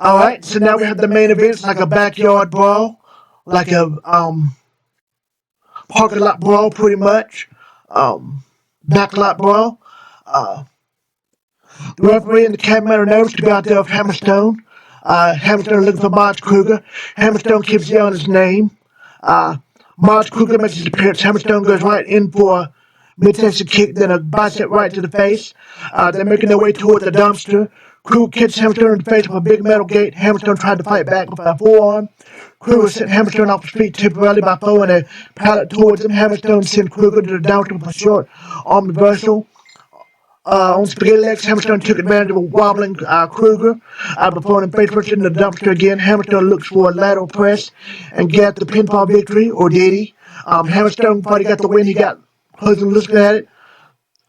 All right, so now we have the main event. It's like a backyard brawl, like a parking lot brawl, pretty much. Back lot brawl. Uh, the referee and the cameraman are nervous to be out there with Hammerstone. Hammerstone looking for Monster Kruger. Hammerstone keeps yelling his name. Monster Kruger makes his appearance. Hammerstone goes right in for a midsection kick, then a bicep right to the face. They're making their way toward the dumpster. Kruger kicks Hammerstone in the face with a big metal gate. Hammerstone tried to fight back with a forearm. Kruger sent Hammerstone off his feet temporarily by throwing a pallet towards him. Hammerstone sent Kruger to the dumpster with a short arm reversal. On spaghetti legs, Hammerstone took advantage of a wobbling Kruger before him face first into the dumpster again. Hammerstone looks for a lateral press and get the pinfall victory, or did he? Hammerstone thought he got the win. He got Husband looking at it.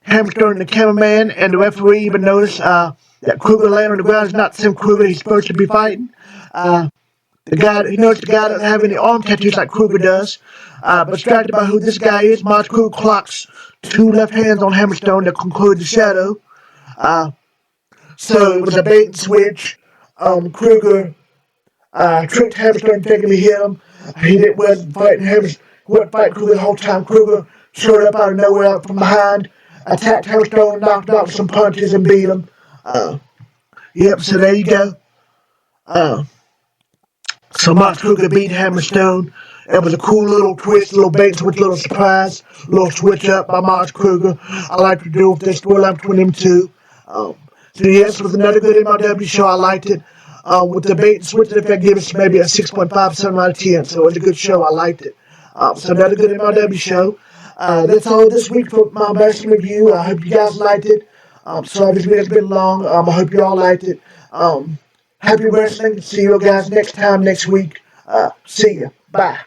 Hammerstone and the cameraman and the referee even noticed that Kruger laying on the ground is not the same Kruger he's supposed to be fighting. He noticed the guy doesn't have any arm tattoos like Kruger does. But distracted by who this guy is, Monster Kruger clocks two left hands on Hammerstone to conclude the shadow. So it was a bait and switch. Kruger tricked Hammerstone thinking he hit him. Wasn't fighting Hammerstone. Wasn't fighting Kruger the whole time. Kruger showed up out of nowhere out from behind, attacked Hammerstone, knocked out some punches and beat him. Yep, so there you go. So Monster Kruger beat Hammerstone. It was a cool little twist, little bait and switch, little surprise, little switch up by Monster Kruger. I like to do with this storyline between them two. So yes, it was another good MLW show. I liked it. With the bait and switch effect, give us maybe a 6.5, 7 out of 10. So it was a good show. I liked it. So another good MLW show. That's all this week for my best review. I hope you guys liked it. Sorry this video's been long. I hope you all liked it. Happy wrestling. See you guys next time, next week. See ya. Bye.